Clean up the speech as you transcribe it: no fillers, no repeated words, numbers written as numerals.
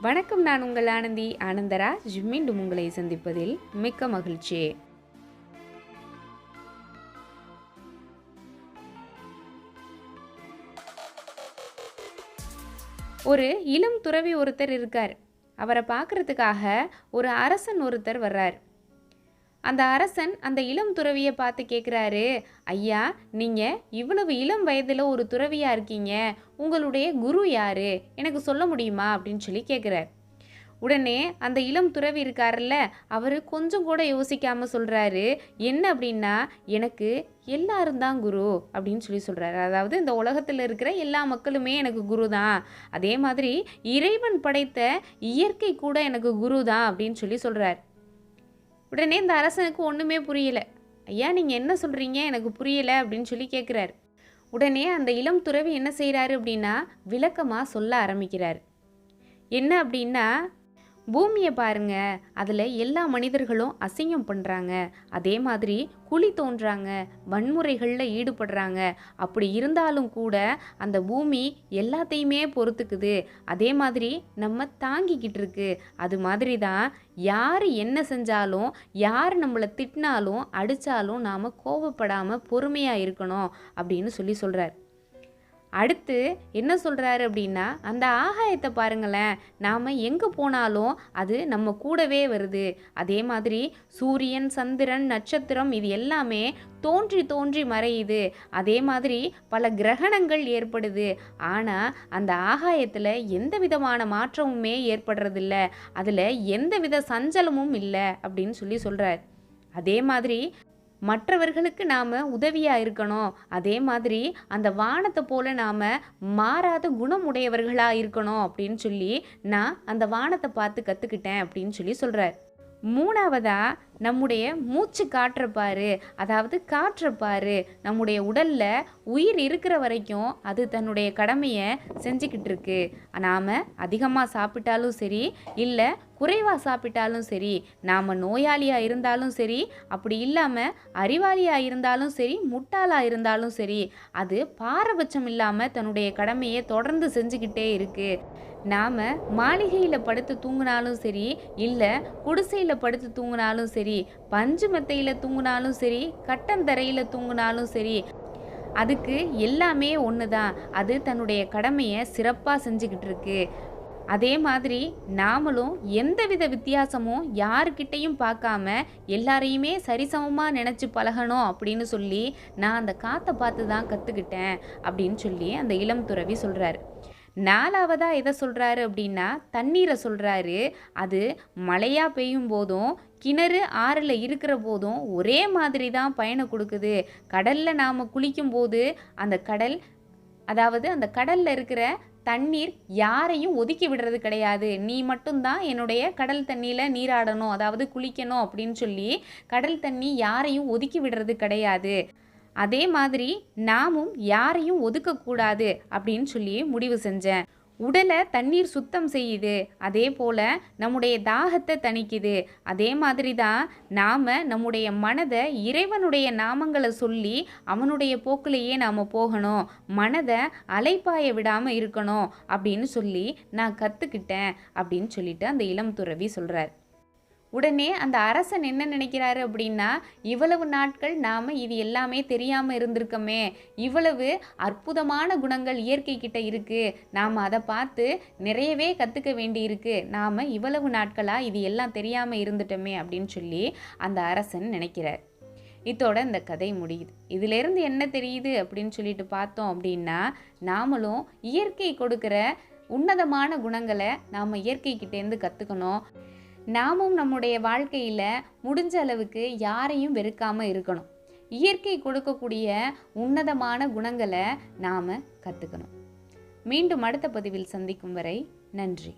வணக்கம், நான் உங்கள் ஆனந்தி ஆனந்தராஜ். மீண்டும் உங்களை சந்திப்பதில் மிக்க மகிழ்ச்சி. ஒரு இளம் துறவி ஒருத்தர் இருக்கார். அவரை பார்க்கறதுக்காக ஒரு அரசன் ஒருத்தர் வர்றார். அந்த அரசன் அந்த இளம் துறவியை பார்த்து கேட்குறாரு, ஐயா, நீங்கள் இவ்வளவு இளம் வயதில் ஒரு துறவியாக இருக்கீங்க, உங்களுடைய குரு யாரு, எனக்கு சொல்ல முடியுமா அப்படின்னு சொல்லி கேட்குறார். உடனே அந்த இளம் துறவி இருக்காருல்ல, அவர் கொஞ்சம் கூட யோசிக்காமல் சொல்கிறாரு, என்ன அப்படின்னா, எனக்கு எல்லாரும் தான் குரு அப்படின்னு சொல்லி சொல்கிறாரு. அதாவது இந்த உலகத்தில் இருக்கிற எல்லா மக்களுமே எனக்கு குரு தான், அதே மாதிரி இறைவன் படைத்த இயற்கை கூட எனக்கு குரு தான் அப்படின்னு சொல்லி சொல்கிறார். உடனே இந்த அரசனுக்கு ஒன்றுமே புரியலை. ஐயா, நீங்கள் என்ன சொல்கிறீங்க, எனக்கு புரியலை அப்படின்னு சொல்லி கேட்குறாரு. உடனே அந்த இளம் துறவி என்ன செய்கிறாரு அப்படின்னா, விளக்கமாக சொல்ல ஆரம்பிக்கிறார். என்ன அப்படின்னா, பூமியை பாருங்க, அதில் எல்லா மனிதர்களும் அசிங்கம் பண்ணுறாங்க, அதே மாதிரி குழி தோன்றாங்க, வன்முறைகளில் ஈடுபடுறாங்க. அப்படி இருந்தாலும் கூட அந்த பூமி எல்லாத்தையுமே பொறுத்துக்குது, அதே மாதிரி நம்ம தாங்கிக்கிட்டு இருக்கு. அது மாதிரி தான் யார் என்ன செஞ்சாலும், யார் நம்மளை திட்டினாலும் அடித்தாலும் நாம் கோபப்படாமல் பொறுமையாக இருக்கணும் அப்படின்னு சொல்கிறார். அடுத்து என்ன சொல்கிறாரு அப்படின்னா, அந்த ஆகாயத்தை பாருங்களேன், நாம் எங்கே போனாலும் அது நம்ம கூடவே வருது. அதே மாதிரி சூரியன், சந்திரன், நட்சத்திரம் இது எல்லாமே தோன்றி தோன்றி மறையுது. அதே மாதிரி பல கிரகணங்கள் ஏற்படுது. ஆனால் அந்த ஆகாயத்தில் எந்த விதமான மாற்றமுமே ஏற்படுறதில்ல, அதில் எந்த வித சஞ்சலமும் இல்லை அப்படின்னு சொல்கிறார். அதே மாதிரி மற்றவர்களுக்கு நாம் உதவியாக இருக்கணும், அதே மாதிரி அந்த வானத்தை போல் நாம் மாறாத குணமுடையவர்களாக இருக்கணும் அப்படின்னு சொல்லி நான் அந்த வானத்தை பார்த்து கற்றுக்கிட்டேன் அப்படின்னு சொல்கிறார். மூணாவதாக நம்முடைய மூச்சு காற்றப்பாரு, அதாவது காற்றப்பாரு, நம்முடைய உடலில் உயிர் இருக்கிற வரைக்கும் அது தன்னுடைய கடமையை செஞ்சுக்கிட்டு இருக்கு. நாம் அதிகமாக சாப்பிட்டாலும் சரி, இல்லை குறைவாக சாப்பிட்டாலும் சரி, நாம் நோயாளியாக இருந்தாலும் சரி, அப்படி இல்லாமல் அறிவாளியாக இருந்தாலும் சரி, முட்டாளாக இருந்தாலும் சரி, அது பாரபட்சம் இல்லாமல் தன்னுடைய கடமையை தொடர்ந்து செஞ்சுக்கிட்டே இருக்குது. நாம் மாளிகையில் படுத்து தூங்கினாலும் சரி, இல்லை குடிசையில் படுத்து தூங்கினாலும் சரி, பஞ்சு மெத்தையில் தூங்கினாலும் சரி, கட்டந்தரையில் தூங்கினாலும் சரி, அதுக்கு எல்லாமே ஒன்று தான். அது தன்னுடைய கடமையை சிறப்பாக செஞ்சுக்கிட்டு இருக்கு. அதே மாதிரி நாமளும் எந்தவித வித்தியாசமும் யாருக்கிட்டையும் பார்க்காம எல்லாரையுமே சரிசமமாக நினச்சி பழகணும் அப்படின்னு சொல்லி நான் அந்த காற்றை பார்த்து தான் கற்றுக்கிட்டேன் அப்படின்னு அந்த இளம் துறவி சொல்கிறாரு. நாலாவதாக எதை சொல்கிறாரு அப்படின்னா, தண்ணீரை சொல்கிறாரு. அது மழையாக பெய்யும் போதும் கிணறு ஆறில் இருக்கிற போதும் ஒரே மாதிரி தான் பயணம் கொடுக்குது. கடலில் நாம் குளிக்கும் போது அந்த கடல், அதாவது அந்த கடலில் இருக்கிற தண்ணீர் யாரையும் ஒதுக்கி விடுறது கிடையாது. நீ மட்டும்தான் என்னுடைய கடல் தண்ணியில் நீராடணும், அதாவது குளிக்கணும் அப்படின்னு சொல்லி கடல் தண்ணி யாரையும் ஒதுக்கி விடுறது கிடையாது. அதே மாதிரி நாமும் யாரையும் ஒதுக்கக்கூடாது அப்படின்னு சொல்லி முடிவு செஞ்சேன். உடலை தண்ணீர் சுத்தம் செய்யுது, அதே போல் நம்முடைய தாகத்தை தணிக்குது. அதே மாதிரி தான் நாம் நம்முடைய மனதை இறைவனுடைய நாமங்களை சொல்லி அவனுடைய போக்கிலேயே நாம் போகணும், மனதை அலைப்பாய விடாமல் இருக்கணும் அப்படின்னு சொல்லி நான் கற்றுக்கிட்டேன் அப்படின்னு சொல்லிட்டு அந்த இளம் துறவி சொல்கிறார். உடனே அந்த அரசன் என்ன நினைக்கிறாரு அப்படின்னா, இவ்வளவு நாட்கள் நாம் இது எல்லாமே தெரியாமல் இருந்திருக்கோமே, இவ்வளவு அற்புதமான குணங்கள் இயற்கை கிட்ட இருக்குது, நாம் அதை பார்த்து நிறையவே கற்றுக்க வேண்டி இருக்கு, நாம் இவ்வளவு நாட்களாக இது எல்லாம் தெரியாமல் இருந்துட்டோமே அப்படின்னு சொல்லி அந்த அரசன் நினைக்கிறார். இதோட இந்த கதை முடியுது. இதிலிருந்து என்ன தெரியுது அப்படின்னு சொல்லிட்டு பார்த்தோம் அப்படின்னா, நாமளும் இயற்கை கொடுக்குற உன்னதமான குணங்களை நாம் இயற்கைக்கிட்டேருந்து கற்றுக்கணும். நாமும் நம்முடைய வாழ்க்கையில் முடிஞ்ச அளவுக்கு யாரையும் வெறுக்காமல் இருக்கணும். இயற்கை கொடுக்கக்கூடிய உன்னதமான குணங்களை நாம் கற்றுக்கணும். மீண்டும் அடுத்த பதிவில் சந்திக்கும் வரை நன்றி.